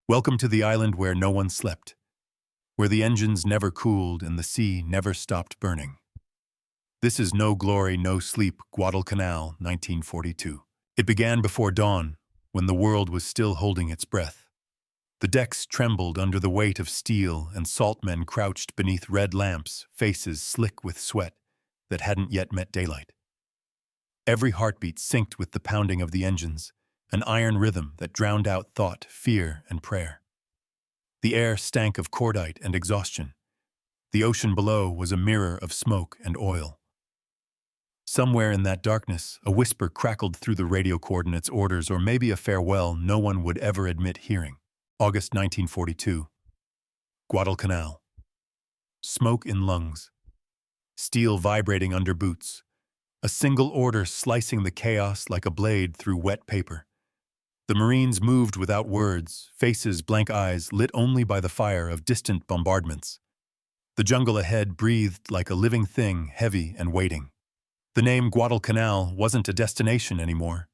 Welcome to the island where no one slept, where the engines never cooled and the sea never stopped burning. This is No Glory, No Sleep, Guadalcanal, 1942. It began before dawn, when the world was still holding its breath. The decks trembled under the weight of steel, and saltmen crouched beneath red lamps, faces slick with sweat that hadn't yet met daylight. Every heartbeat synced with the pounding of the engines, an iron rhythm that drowned out thought, fear, and prayer. The air stank of cordite and exhaustion. The ocean below was a mirror of smoke and oil. Somewhere in that darkness, a whisper crackled through the radio coordinates, orders, or maybe a farewell no one would ever admit hearing. August 1942. Guadalcanal. Smoke in lungs. Steel vibrating under boots. A single order slicing the chaos like a blade through wet paper. The Marines moved without words, faces, blank eyes, lit only by the fire of distant bombardments. The jungle ahead breathed like a living thing, heavy and waiting. The name Guadalcanal wasn't a destination anymore.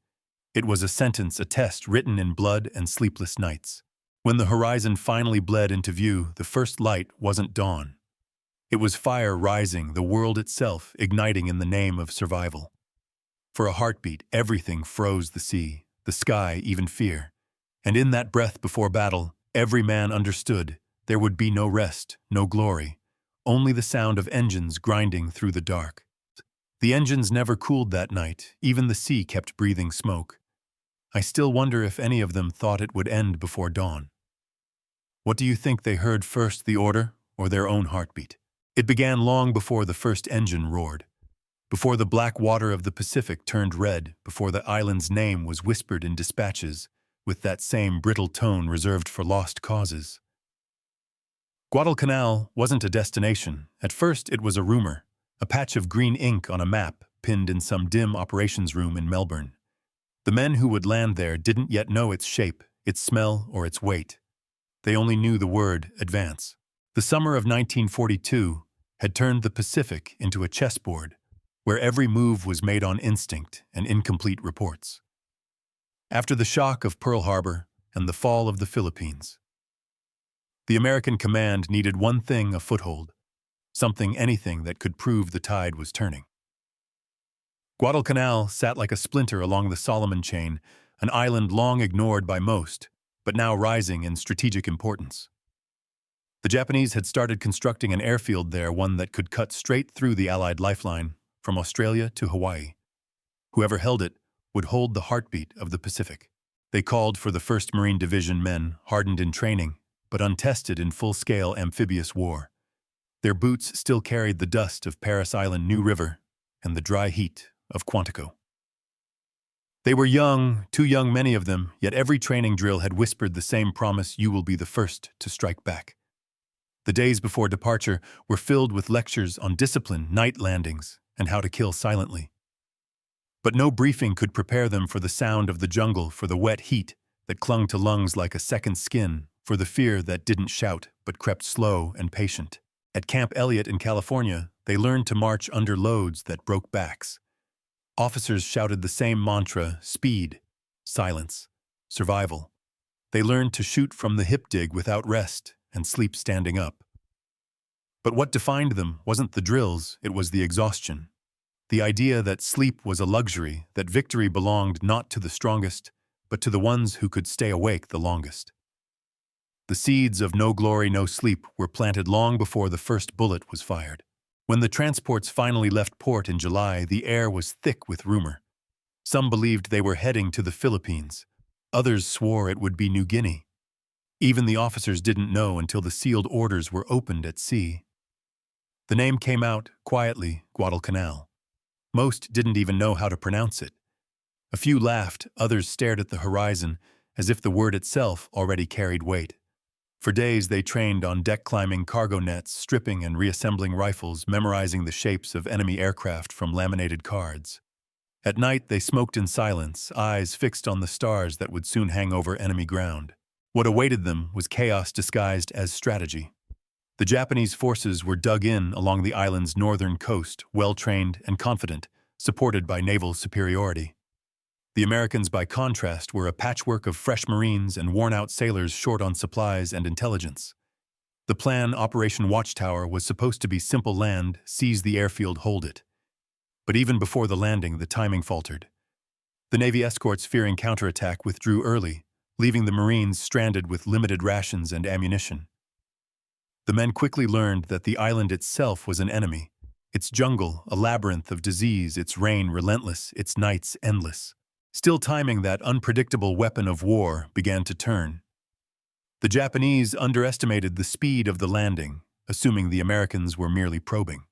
It was a sentence, a test written in blood and sleepless nights. When the horizon finally bled into view, the first light wasn't dawn. It was fire rising, the world itself igniting in the name of survival. For a heartbeat, everything froze: the sea, the sky, even fear. And in that breath before battle, every man understood there would be no rest, no glory, only the sound of engines grinding through the dark. The engines never cooled that night, even the sea kept breathing smoke. I still wonder if any of them thought it would end before dawn. What do you think they heard first, the order or their own heartbeat? It began long before the first engine roared. Before the black water of the Pacific turned red, before the island's name was whispered in dispatches, with that same brittle tone reserved for lost causes. Guadalcanal wasn't a destination. At first it was a rumor, a patch of green ink on a map pinned in some dim operations room in Melbourne. The men who would land there didn't yet know its shape, its smell, or its weight. They only knew the word advance. The summer of 1942 had turned the Pacific into a chessboard, where every move was made on instinct and incomplete reports. After the shock of Pearl Harbor and the fall of the Philippines, the American command needed one thing: a foothold, anything that could prove the tide was turning. Guadalcanal sat like a splinter along the Solomon chain, an island long ignored by most, but now rising in strategic importance. The Japanese had started constructing an airfield there, one that could cut straight through the Allied lifeline from Australia to Hawaii. Whoever held it would hold the heartbeat of the Pacific. They called for the 1st Marine Division, men hardened in training, but untested in full-scale amphibious war. Their boots still carried the dust of Paris Island, New River, and the dry heat of Quantico. They were young, too young many of them, yet every training drill had whispered the same promise: you will be the first to strike back. The days before departure were filled with lectures on discipline, night landings, and how to kill silently. But no briefing could prepare them for the sound of the jungle, for the wet heat that clung to lungs like a second skin, for the fear that didn't shout but crept slow and patient. At Camp Elliott in California, they learned to march under loads that broke backs. Officers shouted the same mantra: speed, silence, survival. They learned to shoot from the hip dig without rest and sleep standing up. But what defined them wasn't the drills, it was the exhaustion. The idea that sleep was a luxury, that victory belonged not to the strongest, but to the ones who could stay awake the longest. The seeds of No Glory, No Sleep were planted long before the first bullet was fired. When the transports finally left port in July, the air was thick with rumor. Some believed they were heading to the Philippines. Others swore it would be New Guinea. Even the officers didn't know until the sealed orders were opened at sea. The name came out quietly: Guadalcanal. Most didn't even know how to pronounce it. A few laughed, others stared at the horizon, as if the word itself already carried weight. For days they trained on deck, climbing cargo nets, stripping and reassembling rifles, memorizing the shapes of enemy aircraft from laminated cards. At night they smoked in silence, eyes fixed on the stars that would soon hang over enemy ground. What awaited them was chaos disguised as strategy. The Japanese forces were dug in along the island's northern coast, well-trained and confident, supported by naval superiority. The Americans, by contrast, were a patchwork of fresh Marines and worn-out sailors short on supplies and intelligence. The plan, Operation Watchtower, was supposed to be simple: land, seize the airfield, hold it. But even before the landing, the timing faltered. The Navy escorts, fearing counterattack, withdrew early, leaving the Marines stranded with limited rations and ammunition. The men quickly learned that the island itself was an enemy, its jungle a labyrinth of disease, its rain relentless, its nights endless. Still timing, that unpredictable weapon of war began to turn. The Japanese underestimated the speed of the landing, assuming the Americans were merely probing.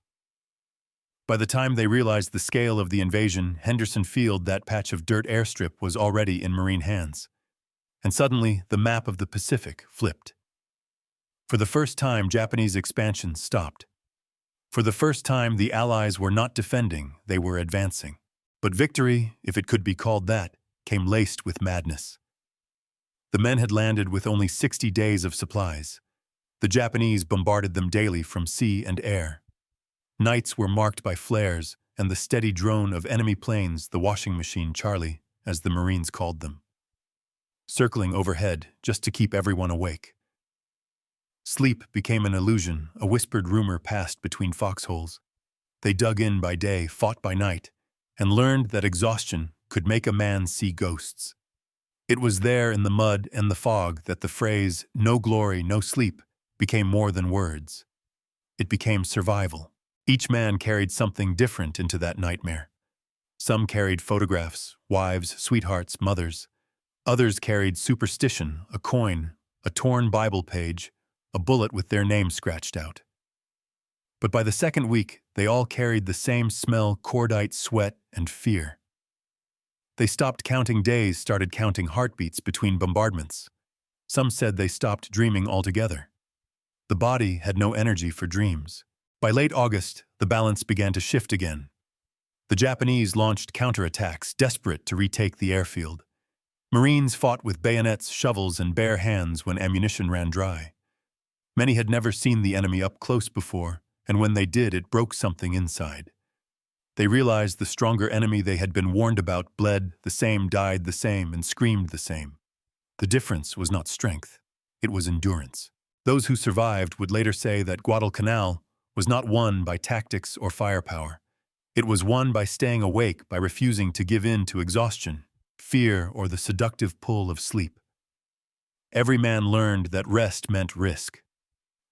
By the time they realized the scale of the invasion, Henderson Field, that patch of dirt airstrip, was already in Marine hands. And suddenly, the map of the Pacific flipped. For the first time, Japanese expansion stopped. For the first time, the Allies were not defending, they were advancing. But victory, if it could be called that, came laced with madness. The men had landed with only 60 days of supplies. The Japanese bombarded them daily from sea and air. Nights were marked by flares and the steady drone of enemy planes, the washing machine Charlie, as the Marines called them, circling overhead just to keep everyone awake. Sleep became an illusion, a whispered rumor passed between foxholes. They dug in by day, fought by night, and learned that exhaustion could make a man see ghosts. It was there in the mud and the fog that the phrase, "no glory, no sleep," became more than words. It became survival. Each man carried something different into that nightmare. Some carried photographs, wives, sweethearts, mothers. Others carried superstition, a coin, a torn Bible page, a bullet with their name scratched out. But by the second week, they all carried the same smell: cordite, sweat, and fear. They stopped counting days, started counting heartbeats between bombardments. Some said they stopped dreaming altogether. The body had no energy for dreams. By late August, the balance began to shift again. The Japanese launched counterattacks, desperate to retake the airfield. Marines fought with bayonets, shovels, and bare hands when ammunition ran dry. Many had never seen the enemy up close before, and when they did, it broke something inside. They realized the stronger enemy they had been warned about bled the same, died the same, and screamed the same. The difference was not strength, it was endurance. Those who survived would later say that Guadalcanal was not won by tactics or firepower. It was won by staying awake, by refusing to give in to exhaustion, fear, or the seductive pull of sleep. Every man learned that rest meant risk.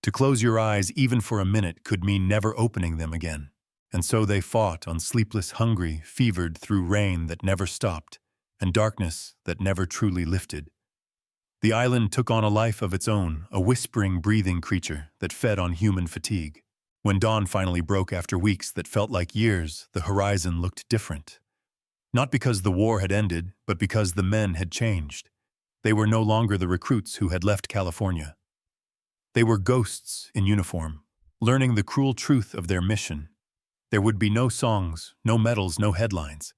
To close your eyes even for a minute could mean never opening them again. And so they fought on, sleepless, hungry, fevered through rain that never stopped and darkness that never truly lifted. The island took on a life of its own, a whispering, breathing creature that fed on human fatigue. When dawn finally broke after weeks that felt like years, the horizon looked different. Not because the war had ended, but because the men had changed. They were no longer the recruits who had left California. They were ghosts in uniform, learning the cruel truth of their mission. There would be no songs, no medals, no headlines.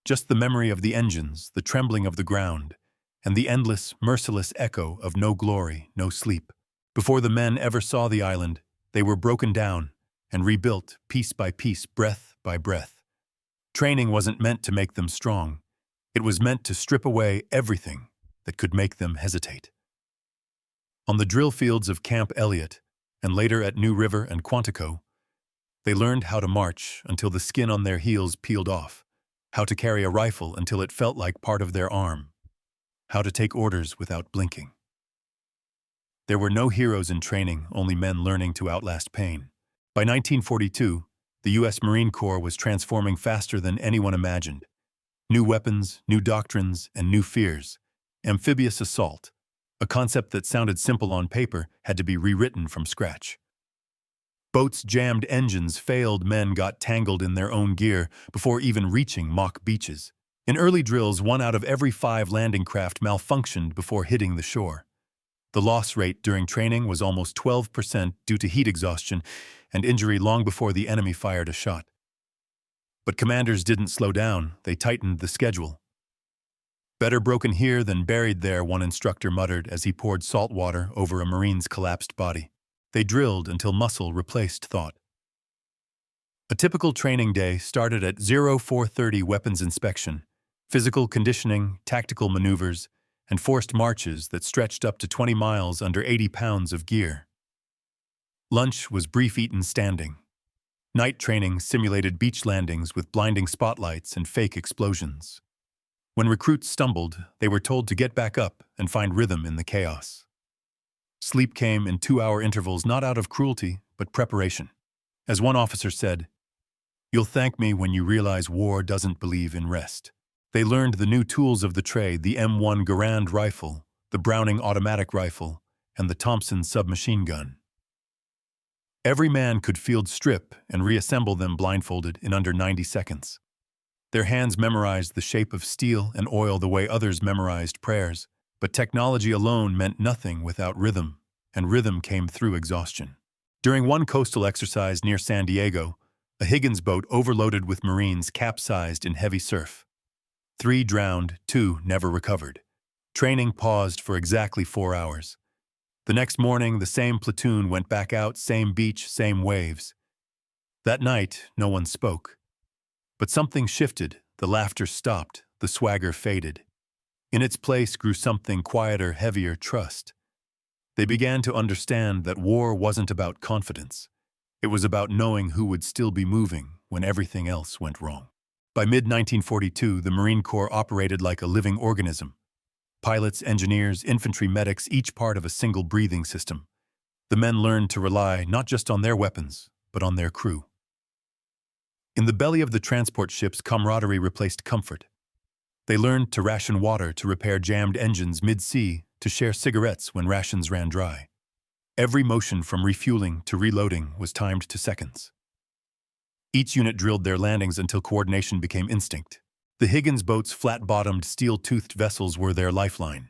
Just the memory of the engines, the trembling of the ground, and the endless, merciless echo of no glory, no sleep. Before the men ever saw the island, they were broken down and rebuilt piece by piece, breath by breath. Training wasn't meant to make them strong. It was meant to strip away everything that could make them hesitate. On the drill fields of Camp Elliott, and later at New River and Quantico, they learned how to march until the skin on their heels peeled off, how to carry a rifle until it felt like part of their arm, how to take orders without blinking. There were no heroes in training, only men learning to outlast pain. By 1942, the U.S. Marine Corps was transforming faster than anyone imagined. New weapons, new doctrines, and new fears. Amphibious assault, a concept that sounded simple on paper, had to be rewritten from scratch. Boats jammed, engines failed, men got tangled in their own gear before even reaching mock beaches. In early drills, 1 out of every 5 landing craft malfunctioned before hitting the shore. The loss rate during training was almost 12% due to heat exhaustion and injury long before the enemy fired a shot. But commanders didn't slow down, they tightened the schedule. "Better broken here than buried there," one instructor muttered as he poured salt water over a Marine's collapsed body. They drilled until muscle replaced thought. A typical training day started at 0430 weapons inspection. Physical conditioning, tactical maneuvers, and forced marches that stretched up to 20 miles under 80 pounds of gear. Lunch was brief eaten standing. Night training simulated beach landings with blinding spotlights and fake explosions. When recruits stumbled, they were told to get back up and find rhythm in the chaos. Sleep came in 2-hour intervals, not out of cruelty, but preparation. As one officer said, "You'll thank me when you realize war doesn't believe in rest." They learned the new tools of the trade: the M1 Garand rifle, the Browning automatic rifle, and the Thompson submachine gun. Every man could field strip and reassemble them blindfolded in under 90 seconds. Their hands memorized the shape of steel and oil the way others memorized prayers, but technology alone meant nothing without rhythm, and rhythm came through exhaustion. During one coastal exercise near San Diego, a Higgins boat overloaded with Marines capsized in heavy surf. 3 drowned, 2 never recovered. Training paused for exactly 4 hours. The next morning, the same platoon went back out, same beach, same waves. That night, no one spoke. But something shifted, the laughter stopped, the swagger faded. In its place grew something quieter, heavier: trust. They began to understand that war wasn't about confidence. It was about knowing who would still be moving when everything else went wrong. By mid-1942, the Marine Corps operated like a living organism. Pilots, engineers, infantry medics, each part of a single breathing system. The men learned to rely not just on their weapons, but on their crew. In the belly of the transport ships, camaraderie replaced comfort. They learned to ration water, to repair jammed engines mid-sea, to share cigarettes when rations ran dry. Every motion from refueling to reloading was timed to seconds. Each unit drilled their landings until coordination became instinct. The Higgins boats' flat-bottomed, steel-toothed vessels were their lifeline.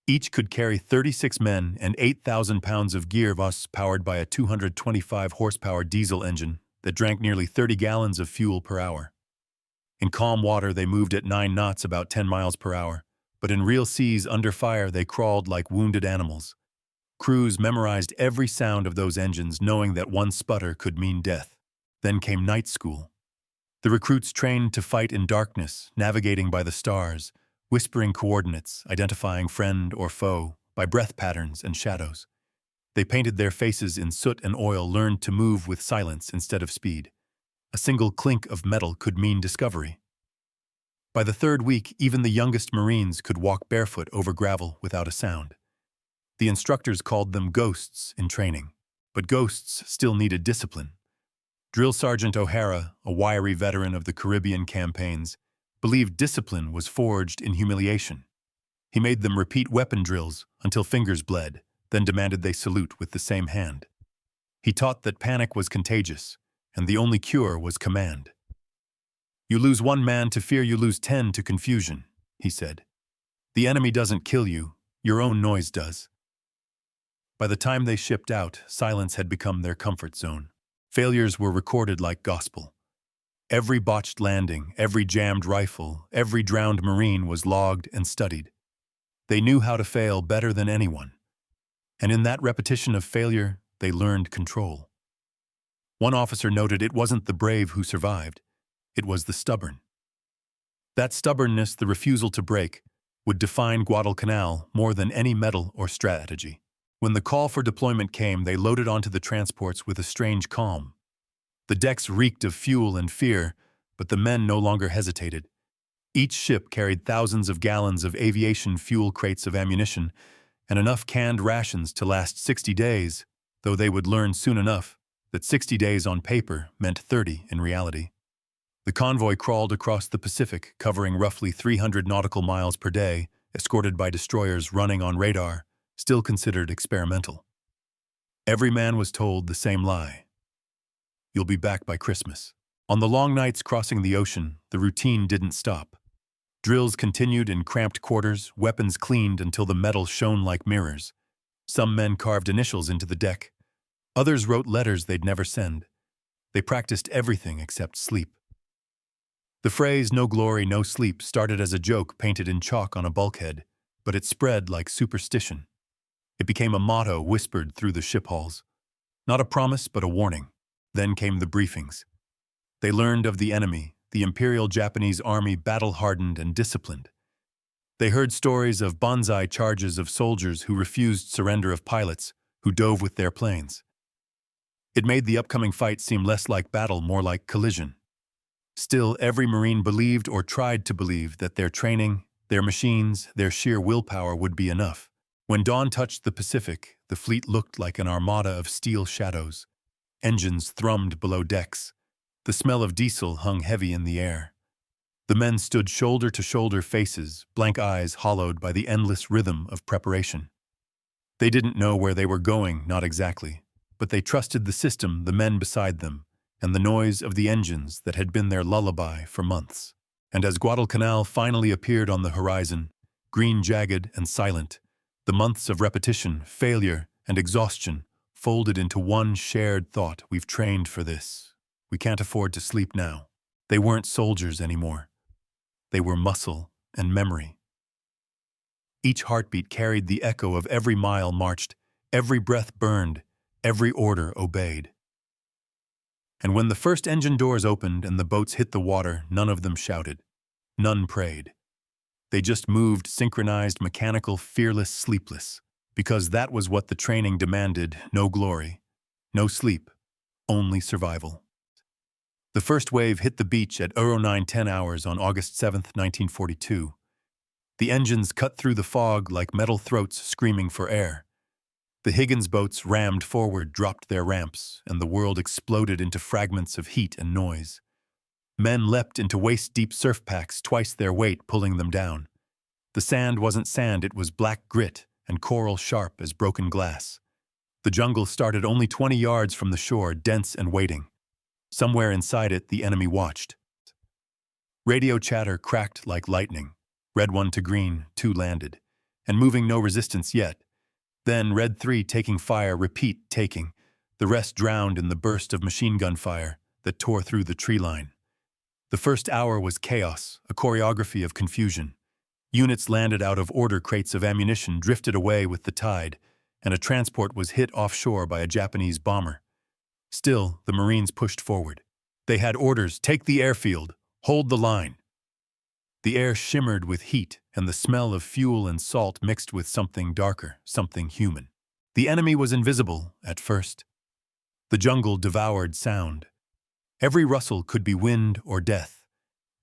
Each could carry 36 men and 8,000 pounds of gear, powered by a 225-horsepower diesel engine that drank nearly 30 gallons of fuel per hour. In calm water, they moved at 9 knots, about 10 miles per hour, but in real seas under fire, they crawled like wounded animals. Crews memorized every sound of those engines, knowing that one sputter could mean death. Then came night school. The recruits trained to fight in darkness, navigating by the stars, whispering coordinates, identifying friend or foe by breath patterns and shadows. They painted their faces in soot and oil, learned to move with silence instead of speed. A single clink of metal could mean discovery. By the 3rd week, even the youngest Marines could walk barefoot over gravel without a sound. The instructors called them ghosts in training, but ghosts still needed discipline. Drill Sergeant O'Hara, a wiry veteran of the Caribbean campaigns, believed discipline was forged in humiliation. He made them repeat weapon drills until fingers bled, then demanded they salute with the same hand. He taught that panic was contagious, and the only cure was command. "You lose 1 man to fear, you lose 10 to confusion," he said. "The enemy doesn't kill you, your own noise does." By the time they shipped out, silence had become their comfort zone. Failures were recorded like gospel. Every botched landing, every jammed rifle, every drowned Marine was logged and studied. They knew how to fail better than anyone. And in that repetition of failure, they learned control. One officer noted it wasn't the brave who survived, it was the stubborn. That stubbornness, the refusal to break, would define Guadalcanal more than any medal or strategy. When the call for deployment came, they loaded onto the transports with a strange calm. The decks reeked of fuel and fear, but the men no longer hesitated. Each ship carried thousands of gallons of aviation fuel, crates of ammunition, and enough canned rations to last 60 days, though they would learn soon enough that 60 days on paper meant 30 in reality. The convoy crawled across the Pacific, covering roughly 300 nautical miles per day, escorted by destroyers running on radar, still considered experimental. Every man was told the same lie: "You'll be back by Christmas." On the long nights crossing the ocean, the routine didn't stop. Drills continued in cramped quarters, weapons cleaned until the metal shone like mirrors. Some men carved initials into the deck. Others wrote letters they'd never send. They practiced everything except sleep. The phrase "no glory, no sleep" started as a joke painted in chalk on a bulkhead, but it spread like superstition. It became a motto whispered through the ship halls. Not a promise, but a warning. Then came the briefings. They learned of the enemy, the Imperial Japanese Army battle-hardened and disciplined. They heard stories of banzai charges of soldiers who refused surrender, of pilots who dove with their planes. It made the upcoming fight seem less like battle, more like collision. Still, every Marine believed or tried to believe that their training, their machines, their sheer willpower would be enough. When dawn touched the Pacific, the fleet looked like an armada of steel shadows. Engines thrummed below decks. The smell of diesel hung heavy in the air. The men stood shoulder to shoulder, faces, blank eyes hollowed by the endless rhythm of preparation. They didn't know where they were going, not exactly, but they trusted the system, the men beside them, and the noise of the engines that had been their lullaby for months. And as Guadalcanal finally appeared on the horizon, green, jagged, and silent, the months of repetition, failure, and exhaustion folded into one shared thought: we've trained for this. We can't afford to sleep now. They weren't soldiers anymore. They were muscle and memory. Each heartbeat carried the echo of every mile marched, every breath burned, every order obeyed. And when the first engine doors opened and the boats hit the water, none of them shouted. None prayed. They just moved, synchronized, mechanical, fearless, sleepless, because that was what the training demanded: no glory, no sleep, only survival. The first wave hit the beach at 09:10 hours on August 7, 1942. The engines cut through the fog like metal throats screaming for air. The Higgins boats rammed forward, dropped their ramps, and the world exploded into fragments of heat and noise. Men leapt into waist-deep surf packs, twice their weight pulling them down. The sand wasn't sand, it was black grit and coral sharp as broken glass. The jungle started only 20 yards from the shore, dense and waiting. Somewhere inside it, the enemy watched. Radio chatter cracked like lightning. Red 1 to green, 2 landed, and moving, no resistance yet. Then Red 3 taking fire, repeat taking. The rest drowned in the burst of machine gun fire that tore through the tree line. The first hour was chaos, a choreography of confusion. Units landed out of order, crates of ammunition drifted away with the tide, and a transport was hit offshore by a Japanese bomber. Still, the Marines pushed forward. They had orders: take the airfield, hold the line. The air shimmered with heat, and the smell of fuel and salt mixed with something darker, something human. The enemy was invisible at first. The jungle devoured sound. Every rustle could be wind or death.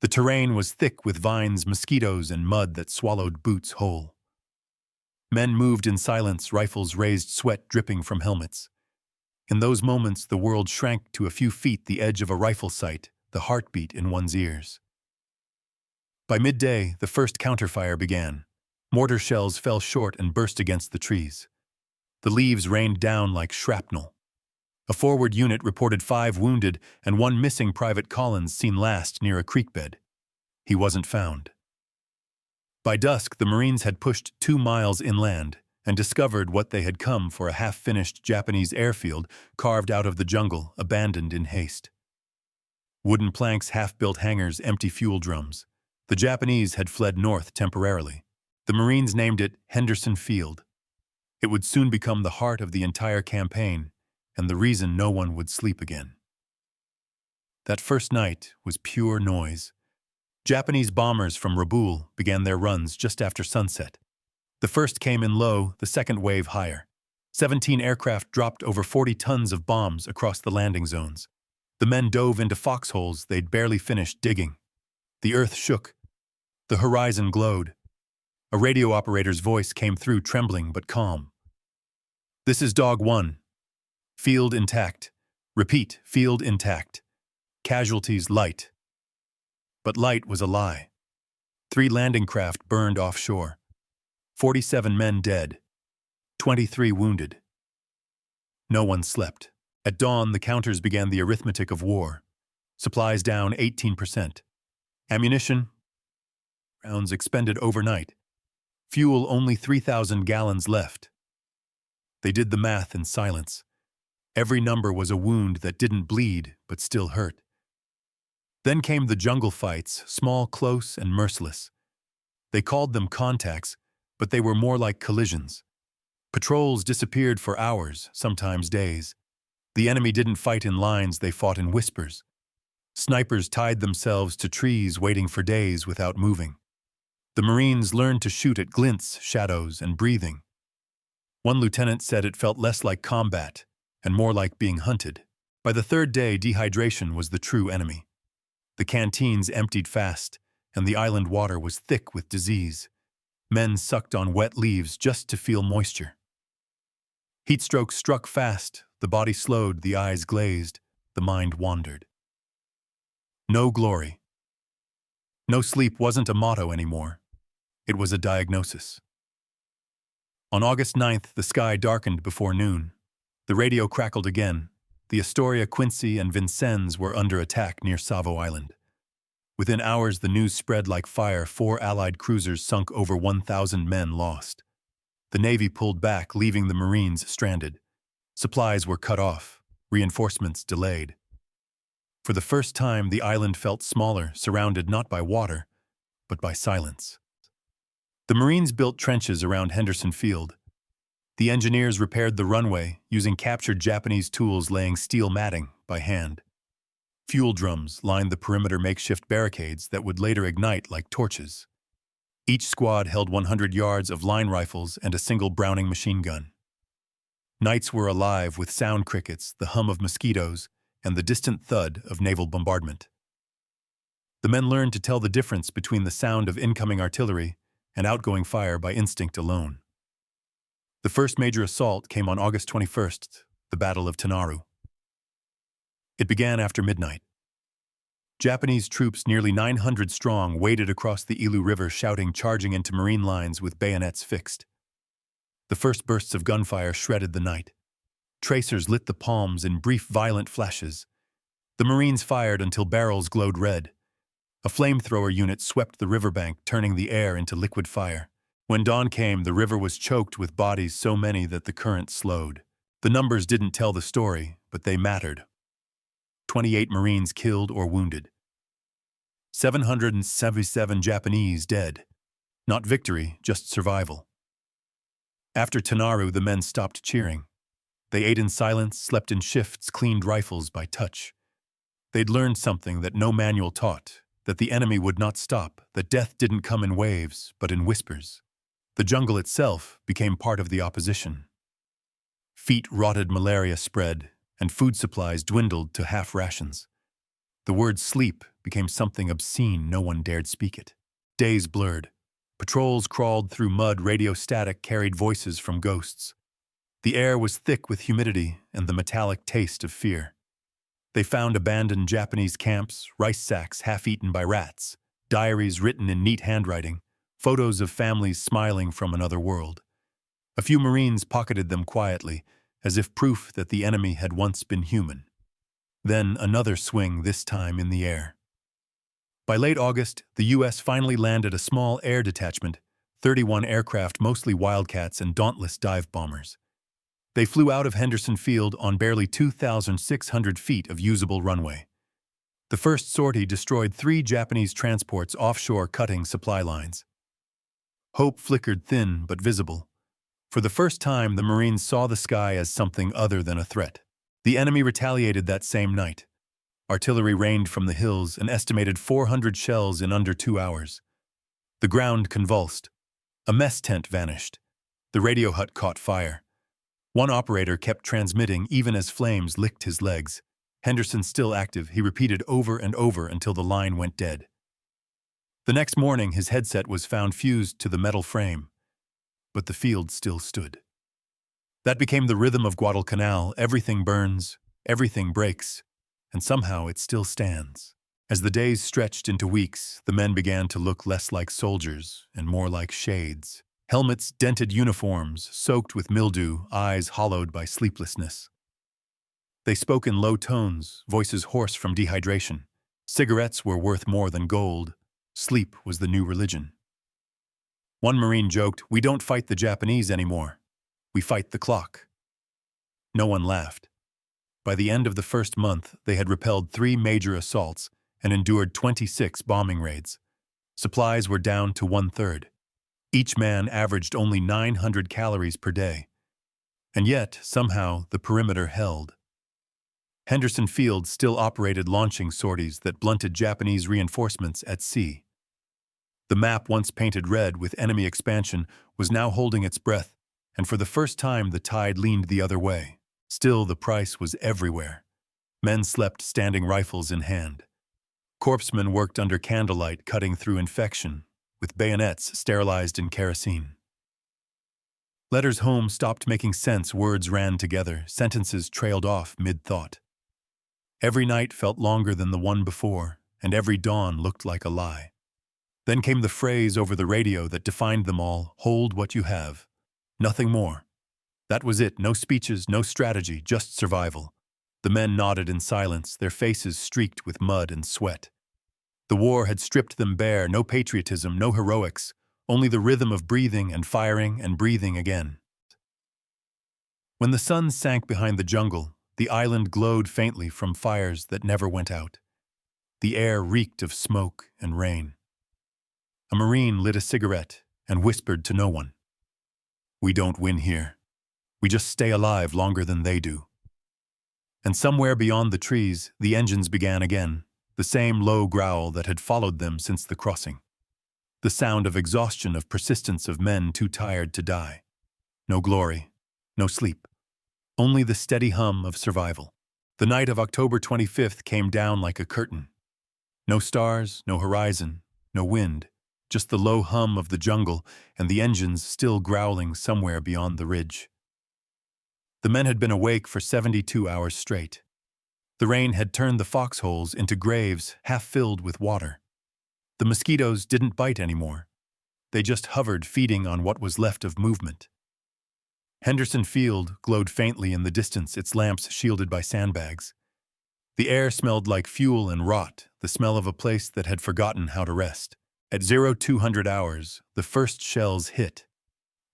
The terrain was thick with vines, mosquitoes, and mud that swallowed boots whole. Men moved in silence, rifles raised, sweat dripping from helmets. In those moments, the world shrank to a few feet, the edge of a rifle sight, the heartbeat in one's ears. By midday, the first counterfire began. Mortar shells fell short and burst against the trees. The leaves rained down like shrapnel. A forward unit reported 5 wounded and 1 missing. Private Collins seen last near a creek bed. He wasn't found. By dusk, the Marines had pushed 2 miles inland and discovered what they had come for: a half-finished Japanese airfield carved out of the jungle, abandoned in haste. Wooden planks, half-built hangars, empty fuel drums. The Japanese had fled north temporarily. The Marines named it Henderson Field. It would soon become the heart of the entire campaign, and the reason no one would sleep again. That first night was pure noise. Japanese bombers from Rabaul began their runs just after sunset. The first came in low, the second wave higher. 17 aircraft dropped over 40 tons of bombs across the landing zones. The men dove into foxholes they'd barely finished digging. The earth shook. The horizon glowed. A radio operator's voice came through, trembling but calm. "This is Dog 1. Field intact. Repeat, field intact. Casualties light." But light was a lie. 3 landing craft burned offshore. 47 men dead. 23 wounded. No one slept. At dawn, the counters began the arithmetic of war. Supplies down 18%. Ammunition, rounds expended overnight. Fuel only 3,000 gallons left. They did the math in silence. Every number was a wound that didn't bleed but still hurt. Then came the jungle fights, small, close, and merciless. They called them contacts, but they were more like collisions. Patrols disappeared for hours, sometimes days. The enemy didn't fight in lines, they fought in whispers. Snipers tied themselves to trees waiting for days without moving. The Marines learned to shoot at glints, shadows, and breathing. One lieutenant said it felt less like combat and more like being hunted. By the third day, dehydration was the true enemy. The canteens emptied fast, and the island water was thick with disease. Men sucked on wet leaves just to feel moisture. Heatstrokes struck fast, the body slowed, the eyes glazed, the mind wandered. No glory. No sleep wasn't a motto anymore. It was a diagnosis. On August 9th, the sky darkened before noon. The radio crackled again. The Astoria, Quincy, and Vincennes were under attack near Savo Island. Within hours, the news spread like fire. 4 Allied cruisers sunk, over 1,000 men lost. The Navy pulled back, leaving the Marines stranded. Supplies were cut off, reinforcements delayed. For the first time, the island felt smaller, surrounded not by water, but by silence. The Marines built trenches around Henderson Field. The engineers repaired the runway, using captured Japanese tools, laying steel matting by hand. Fuel drums lined the perimeter, makeshift barricades that would later ignite like torches. Each squad held 100 yards of line rifles and a single Browning machine gun. Nights were alive with sound crickets, the hum of mosquitoes, and the distant thud of naval bombardment. The men learned to tell the difference between the sound of incoming artillery and outgoing fire by instinct alone. The first major assault came on August 21st, the Battle of Tanaru. It began after midnight. Japanese troops, nearly 900 strong, waded across the Ilu River shouting, charging into Marine lines with bayonets fixed. The first bursts of gunfire shredded the night. Tracers lit the palms in brief, violent flashes. The Marines fired until barrels glowed red. A flamethrower unit swept the riverbank, turning the air into liquid fire. When dawn came, the river was choked with bodies, so many that the current slowed. The numbers didn't tell the story, but they mattered. 28 Marines killed or wounded. 777 Japanese dead. Not victory, just survival. After Tanaru, the men stopped cheering. They ate in silence, slept in shifts, cleaned rifles by touch. They'd learned something that no manual taught, that the enemy would not stop, that death didn't come in waves, but in whispers. The jungle itself became part of the opposition. Feet rotted, malaria spread, and food supplies dwindled to half rations. The word sleep became something obscene, no one dared speak it. Days blurred. Patrols crawled through mud, radio static carried voices from ghosts. The air was thick with humidity and the metallic taste of fear. They found abandoned Japanese camps, rice sacks half-eaten by rats, diaries written in neat handwriting, photos of families smiling from another world. A few Marines pocketed them quietly, as if proof that the enemy had once been human. Then another swing, this time in the air. By late August, the U.S. finally landed a small air detachment, 31 aircraft, mostly Wildcats and Dauntless dive bombers. They flew out of Henderson Field on barely 2,600 feet of usable runway. The first sortie destroyed 3 Japanese transports offshore, cutting supply lines. Hope flickered, thin but visible. For the first time, the Marines saw the sky as something other than a threat. The enemy retaliated that same night. Artillery rained from the hills, an estimated 400 shells in under 2 hours. The ground convulsed. A mess tent vanished. The radio hut caught fire. One operator kept transmitting even as flames licked his legs. Henderson still active, he repeated over and over until the line went dead. The next morning, his headset was found fused to the metal frame, but the field still stood. That became the rhythm of Guadalcanal. Everything burns, everything breaks, and somehow it still stands. As the days stretched into weeks, the men began to look less like soldiers and more like shades. Helmets, dented uniforms, soaked with mildew, eyes hollowed by sleeplessness. They spoke in low tones, voices hoarse from dehydration. Cigarettes were worth more than gold. Sleep was the new religion. One Marine joked, "We don't fight the Japanese anymore. We fight the clock." No one laughed. By the end of the first month, they had repelled 3 major assaults and endured 26 bombing raids. Supplies were down to 1/3. Each man averaged only 900 calories per day. And yet, somehow, the perimeter held. Henderson Field still operated launching sorties that blunted Japanese reinforcements at sea. The map, once painted red with enemy expansion, was now holding its breath, and for the first time the tide leaned the other way. Still, the price was everywhere. Men slept standing, rifles in hand. Corpsmen worked under candlelight, cutting through infection, with bayonets sterilized in kerosene. Letters home stopped making sense, words ran together, sentences trailed off mid-thought. Every night felt longer than the one before, and every dawn looked like a lie. Then came the phrase over the radio that defined them all: hold what you have. Nothing more. That was it, no speeches, no strategy, just survival. The men nodded in silence, their faces streaked with mud and sweat. The war had stripped them bare, no patriotism, no heroics, only the rhythm of breathing and firing and breathing again. When the sun sank behind the jungle, the island glowed faintly from fires that never went out. The air reeked of smoke and rain. A Marine lit a cigarette and whispered to no one, "We don't win here. We just stay alive longer than they do." And somewhere beyond the trees, the engines began again, the same low growl that had followed them since the crossing. The sound of exhaustion, of persistence, of men too tired to die. No glory, no sleep. Only the steady hum of survival. The night of October 25th came down like a curtain. No stars, no horizon, no wind, just the low hum of the jungle and the engines still growling somewhere beyond the ridge. The men had been awake for 72 hours straight. The rain had turned the foxholes into graves half filled with water. The mosquitoes didn't bite anymore. They just hovered, feeding on what was left of movement. Henderson Field glowed faintly in the distance, its lamps shielded by sandbags. The air smelled like fuel and rot, the smell of a place that had forgotten how to rest. At 0200 hours, the first shells hit.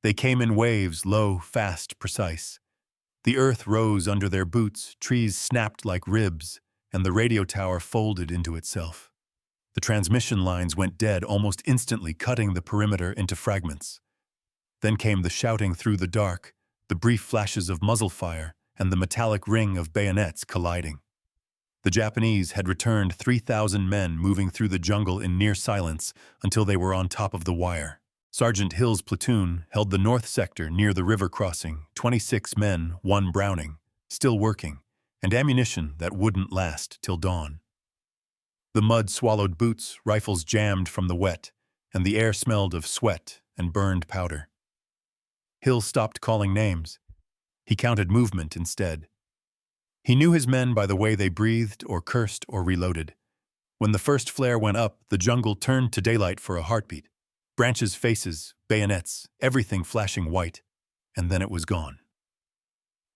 They came in waves, low, fast, precise. The earth rose under their boots, trees snapped like ribs, and the radio tower folded into itself. The transmission lines went dead almost instantly, cutting the perimeter into fragments. Then came the shouting through the dark, the brief flashes of muzzle fire, and the metallic ring of bayonets colliding. The Japanese had returned 3,000 men moving through the jungle in near silence until they were on top of the wire. Sergeant Hill's platoon held the north sector near the river crossing, 26 men, 1 Browning, still working, and ammunition that wouldn't last till dawn. The mud swallowed boots, rifles jammed from the wet, and the air smelled of sweat and burned powder. Hill stopped calling names. He counted movement instead. He knew his men by the way they breathed or cursed or reloaded. When the first flare went up, the jungle turned to daylight for a heartbeat. Branches, faces, bayonets, everything flashing white, and then it was gone.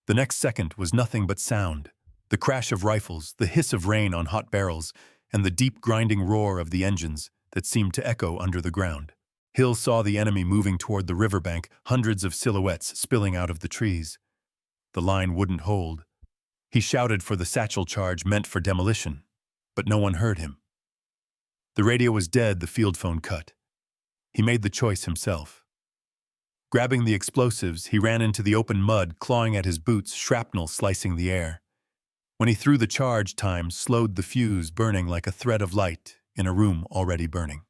The next second was nothing but sound, the crash of rifles, the hiss of rain on hot barrels, and the deep grinding roar of the engines that seemed to echo under the ground. Hill saw the enemy moving toward the riverbank, hundreds of silhouettes spilling out of the trees. The line wouldn't hold. He shouted for the satchel charge meant for demolition, but no one heard him. The radio was dead, the field phone cut. He made the choice himself. Grabbing the explosives, he ran into the open mud, clawing at his boots, shrapnel slicing the air. When he threw the charge, time slowed the fuse, burning like a thread of light in a room already burning.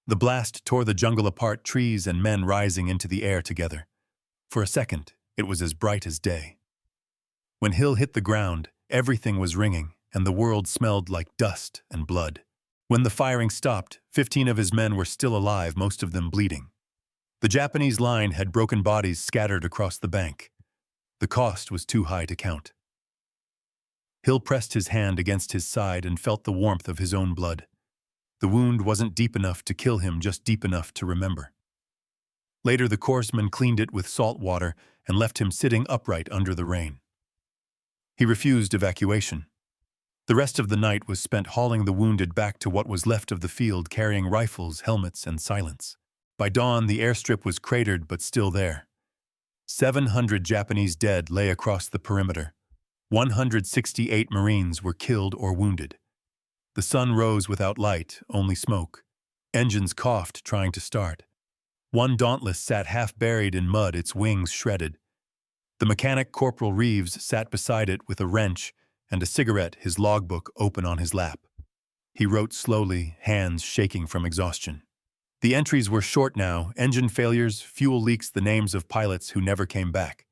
The blast tore the jungle apart, trees and men rising into the air together. For a second, it was as bright as day. When Hill hit the ground, everything was ringing, and the world smelled like dust and blood. When the firing stopped, 15 of his men were still alive, most of them bleeding. The Japanese line had broken bodies scattered across the bank. The cost was too high to count. Hill pressed his hand against his side and felt the warmth of his own blood. The wound wasn't deep enough to kill him, just deep enough to remember. Later, the corpsman cleaned it with salt water and left him sitting upright under the rain. He refused evacuation. The rest of the night was spent hauling the wounded back to what was left of the field, carrying rifles, helmets, and silence. By dawn, the airstrip was cratered but still there. 700 Japanese dead lay across the perimeter. 168 Marines were killed or wounded. The sun rose without light, only smoke. Engines coughed, trying to start. One Dauntless sat half buried in mud, its wings shredded. The mechanic, Corporal Reeves, sat beside it with a wrench, and a cigarette, his logbook open on his lap. He wrote slowly, hands shaking from exhaustion. The entries were short now: engine failures, fuel leaks, the names of pilots who never came back.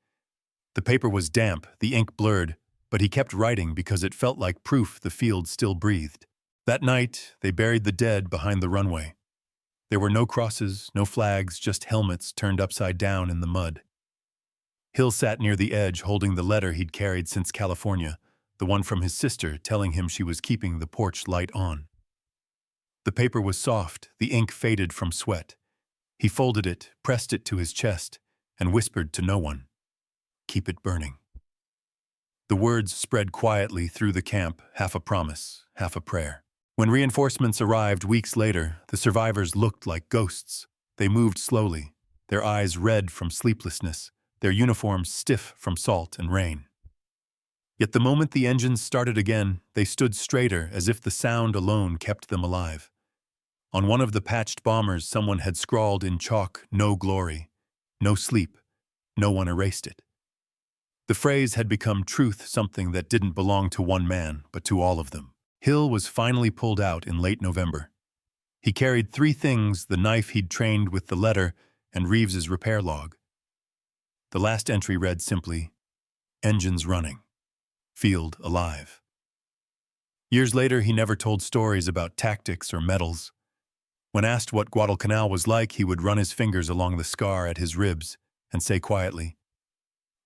The paper was damp, the ink blurred, but he kept writing because it felt like proof the field still breathed. That night, they buried the dead behind the runway. There were no crosses, no flags, just helmets turned upside down in the mud. Hill sat near the edge holding the letter he'd carried since California, the one from his sister telling him she was keeping the porch light on. The paper was soft, the ink faded from sweat. He folded it, pressed it to his chest, and whispered to no one, "Keep it burning." The words spread quietly through the camp, half a promise, half a prayer. When reinforcements arrived weeks later, the survivors looked like ghosts. They moved slowly, their eyes red from sleeplessness, their uniforms stiff from salt and rain. Yet the moment the engines started again, they stood straighter as if the sound alone kept them alive. On one of the patched bombers, someone had scrawled in chalk, "No glory, no sleep." No one erased it. The phrase had become truth, something that didn't belong to one man, but to all of them. Hill was finally pulled out in late November. He carried 3 things: the knife he'd trained with, the letter, and Reeves's repair log. The last entry read simply, "Engines running. Field alive." Years later, he never told stories about tactics or medals. When asked what Guadalcanal was like, he would run his fingers along the scar at his ribs and say quietly,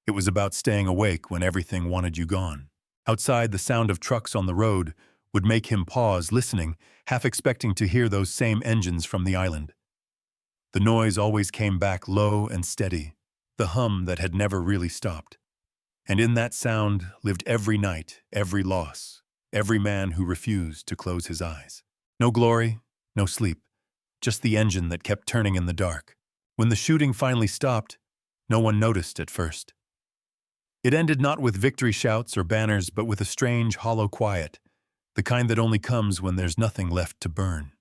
"It was about staying awake when everything wanted you gone." Outside, the sound of trucks on the road would make him pause, listening, half expecting to hear those same engines from the island. The noise always came back low and steady, the hum that had never really stopped. And in that sound lived every night, every loss, every man who refused to close his eyes. No glory, no sleep, just the engine that kept turning in the dark. When the shooting finally stopped, no one noticed at first. It ended not with victory shouts or banners, but with a strange, hollow quiet, the kind that only comes when there's nothing left to burn.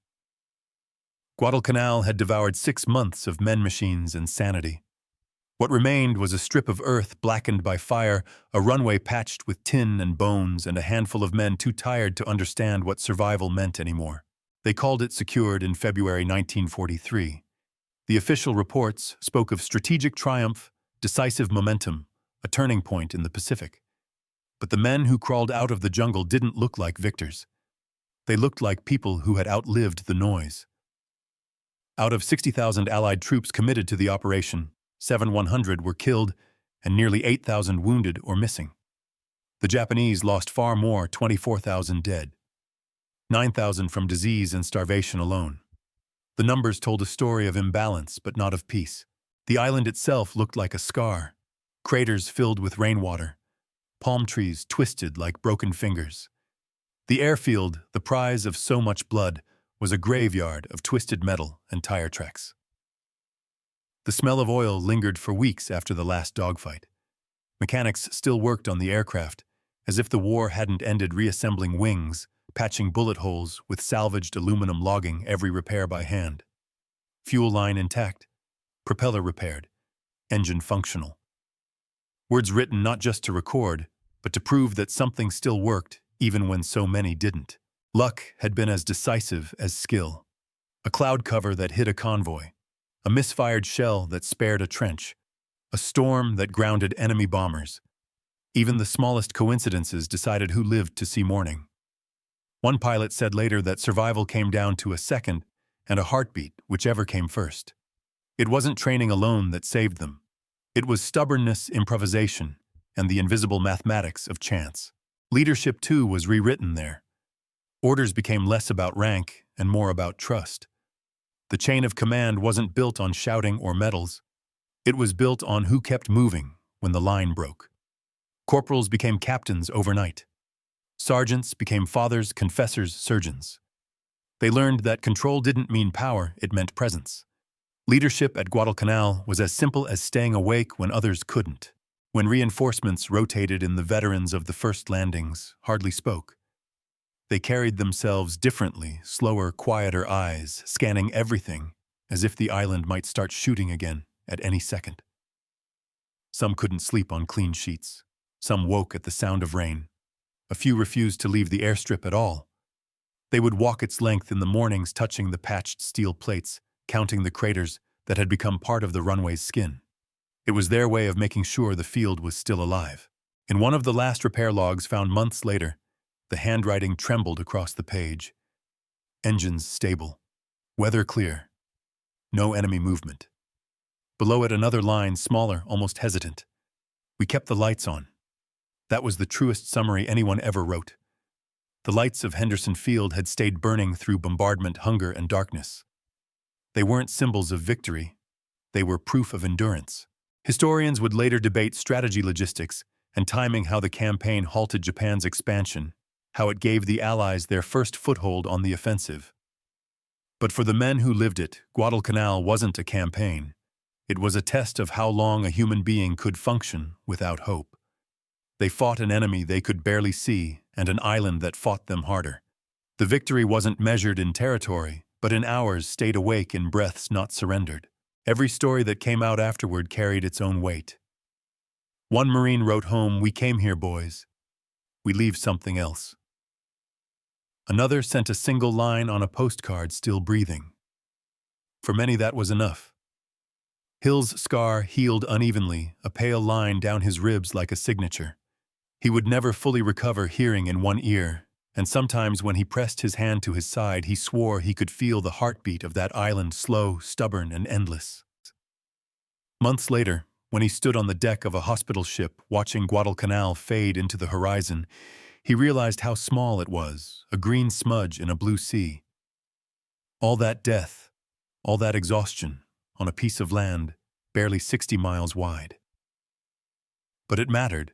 Guadalcanal had devoured 6 months of men, machines, and sanity. What remained was a strip of earth blackened by fire, a runway patched with tin and bones, and a handful of men too tired to understand what survival meant anymore. They called it secured in February 1943. The official reports spoke of strategic triumph, decisive momentum, a turning point in the Pacific. But the men who crawled out of the jungle didn't look like victors. They looked like people who had outlived the noise. Out of 60,000 Allied troops committed to the operation, 700 were killed and nearly 8,000 wounded or missing. The Japanese lost far more, 24,000 dead, 9,000 from disease and starvation alone. The numbers told a story of imbalance, but not of peace. The island itself looked like a scar, craters filled with rainwater, palm trees twisted like broken fingers. The airfield, the prize of so much blood, was a graveyard of twisted metal and tire tracks. The smell of oil lingered for weeks after the last dogfight. Mechanics still worked on the aircraft, as if the war hadn't ended, reassembling wings, patching bullet holes with salvaged aluminum, logging every repair by hand. Fuel line intact, propeller repaired, engine functional. Words written not just to record, but to prove that something still worked, even when so many didn't. Luck had been as decisive as skill. A cloud cover that hid a convoy, a misfired shell that spared a trench, a storm that grounded enemy bombers. Even the smallest coincidences decided who lived to see morning. One pilot said later that survival came down to a second and a heartbeat, whichever came first. It wasn't training alone that saved them. It was stubbornness, improvisation, and the invisible mathematics of chance. Leadership, too, was rewritten there. Orders became less about rank and more about trust. The chain of command wasn't built on shouting or medals. It was built on who kept moving when the line broke. Corporals became captains overnight. Sergeants became fathers, confessors, surgeons. They learned that control didn't mean power, it meant presence. Leadership at Guadalcanal was as simple as staying awake when others couldn't. When reinforcements rotated in, the veterans of the first landings hardly spoke. They carried themselves differently, slower, quieter eyes, scanning everything, as if the island might start shooting again at any second. Some couldn't sleep on clean sheets. Some woke at the sound of rain. A few refused to leave the airstrip at all. They would walk its length in the mornings, touching the patched steel plates, counting the craters that had become part of the runway's skin. It was their way of making sure the field was still alive. In one of the last repair logs found months later, the handwriting trembled across the page. Engines stable. Weather clear. No enemy movement. Below it another line, smaller, almost hesitant. We kept the lights on. That was the truest summary anyone ever wrote. The lights of Henderson Field had stayed burning through bombardment, hunger, and darkness. They weren't symbols of victory. They were proof of endurance. Historians would later debate strategy, logistics, and timing, how the campaign halted Japan's expansion, how it gave the Allies their first foothold on the offensive. But for the men who lived it, Guadalcanal wasn't a campaign. It was a test of how long a human being could function without hope. They fought an enemy they could barely see and an island that fought them harder. The victory wasn't measured in territory, but in hours stayed awake, in breaths not surrendered. Every story that came out afterward carried its own weight. One Marine wrote home, "We came here, boys. We leave something else." Another sent a single line on a postcard, still breathing. For many that was enough. Hill's scar healed unevenly, a pale line down his ribs like a signature. He would never fully recover hearing in one ear, and sometimes when he pressed his hand to his side, he swore he could feel the heartbeat of that island, slow, stubborn, and endless. Months later, when he stood on the deck of a hospital ship watching Guadalcanal fade into the horizon, he realized how small it was, a green smudge in a blue sea. All that death, all that exhaustion, on a piece of land barely 60 miles wide. But it mattered,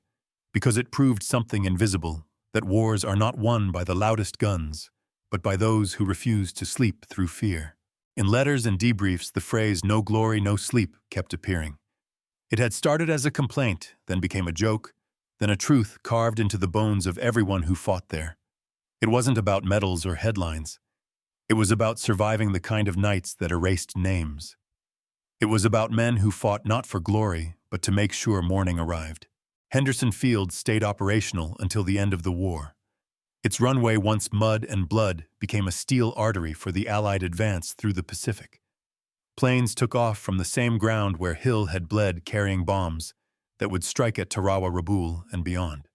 because it proved something invisible, that wars are not won by the loudest guns, but by those who refuse to sleep through fear. In letters and debriefs, the phrase "no glory, no sleep" kept appearing. It had started as a complaint, then became a joke, then a truth carved into the bones of everyone who fought there. It wasn't about medals or headlines. It was about surviving the kind of nights that erased names. It was about men who fought not for glory, but to make sure morning arrived. Henderson Field stayed operational until the end of the war. Its runway, once mud and blood, became a steel artery for the Allied advance through the Pacific. Planes took off from the same ground where Hill had bled, carrying bombs that would strike at Tarawa, Rabaul, and beyond.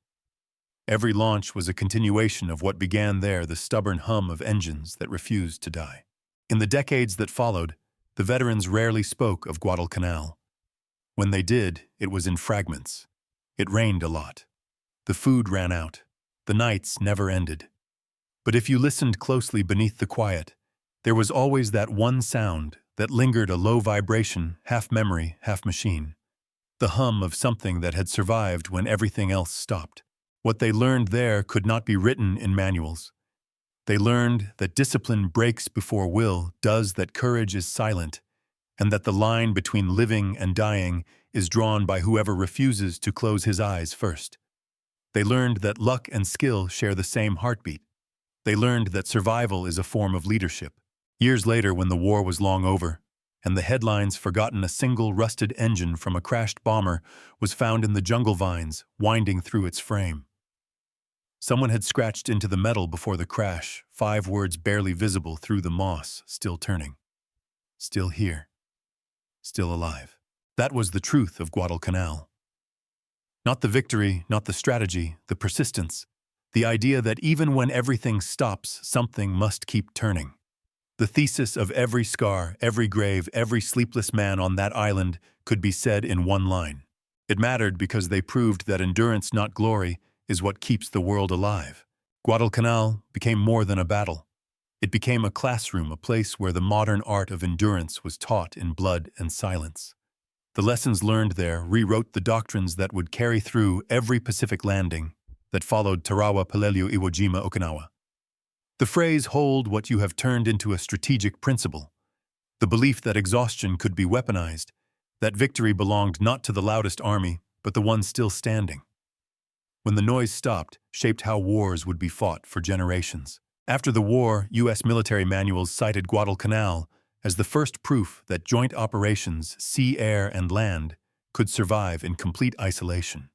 Every launch was a continuation of what began there, the stubborn hum of engines that refused to die. In the decades that followed, the veterans rarely spoke of Guadalcanal. When they did, it was in fragments. It rained a lot. The food ran out. The nights never ended. But if you listened closely beneath the quiet, there was always that one sound that lingered, a low vibration, half memory, half machine. The hum of something that had survived when everything else stopped. What they learned there could not be written in manuals. They learned that discipline breaks before will does, that courage is silent, and that the line between living and dying is drawn by whoever refuses to close his eyes first. They learned that luck and skill share the same heartbeat. They learned that survival is a form of leadership. Years later, when the war was long over, and the headlines forgotten a single rusted engine from a crashed bomber was found in the jungle vines, winding through its frame. Someone had scratched into the metal before the crash, 5 words barely visible through the moss, still turning. Still here. Still alive. That was the truth of Guadalcanal. Not the victory, not the strategy, the persistence. The idea that even when everything stops, something must keep turning. The thesis of every scar, every grave, every sleepless man on that island could be said in one line. It mattered because they proved that endurance, not glory, is what keeps the world alive. Guadalcanal became more than a battle. It became a classroom, a place where the modern art of endurance was taught in blood and silence. The lessons learned there rewrote the doctrines that would carry through every Pacific landing that followed Tarawa, Peleliu, Iwo Jima, Okinawa. The phrase "hold what you have" turned into a strategic principle. The belief that exhaustion could be weaponized, that victory belonged not to the loudest army, but the one still standing. When the noise stopped, shaped how wars would be fought for generations. After the war, U.S. military manuals cited Guadalcanal as the first proof that joint operations, sea, air, and land, could survive in complete isolation.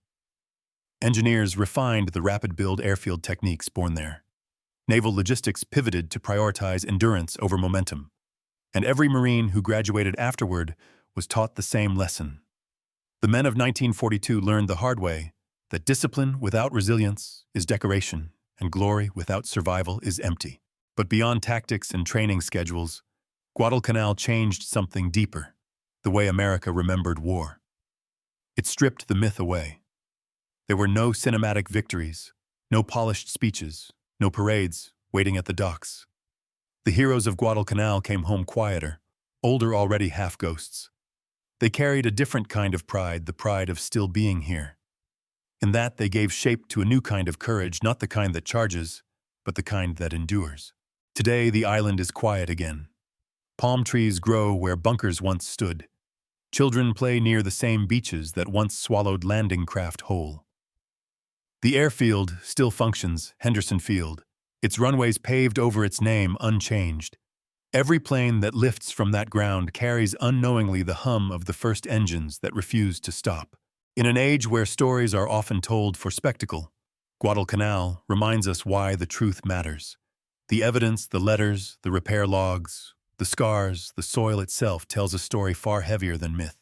Engineers refined the rapid-build airfield techniques born there. Naval logistics pivoted to prioritize endurance over momentum, and every Marine who graduated afterward was taught the same lesson. The men of 1942 learned the hard way that discipline without resilience is decoration, and glory without survival is empty. But beyond tactics and training schedules, Guadalcanal changed something deeper, the way America remembered war. It stripped the myth away. There were no cinematic victories, no polished speeches, no parades waiting at the docks. The heroes of Guadalcanal came home quieter, older already half-ghosts. They carried a different kind of pride, the pride of still being here. In that, they gave shape to a new kind of courage, not the kind that charges, but the kind that endures. Today, the island is quiet again. Palm trees grow where bunkers once stood. Children play near the same beaches that once swallowed landing craft whole. The airfield still functions, Henderson Field, its runways paved over its name unchanged. Every plane that lifts from that ground carries unknowingly the hum of the first engines that refuse to stop. In an age where stories are often told for spectacle, Guadalcanal reminds us why the truth matters. The evidence, the letters, the repair logs, the scars, the soil itself tells a story far heavier than myth.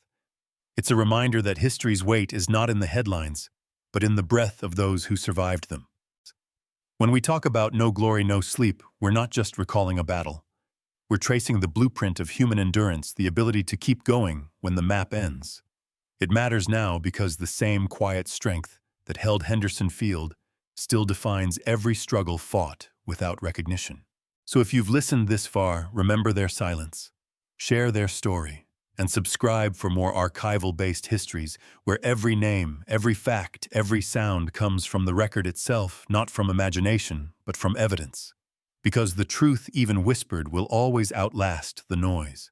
It's a reminder that history's weight is not in the headlines, but in the breath of those who survived them. When we talk about no glory, no sleep, we're not just recalling a battle. We're tracing the blueprint of human endurance, the ability to keep going when the map ends. It matters now because the same quiet strength that held Henderson Field still defines every struggle fought without recognition. So if you've listened this far, remember their silence, share their story, and subscribe for more archival-based histories where every name, every fact, every sound comes from the record itself, not from imagination, but from evidence. Because the truth, even whispered, will always outlast the noise.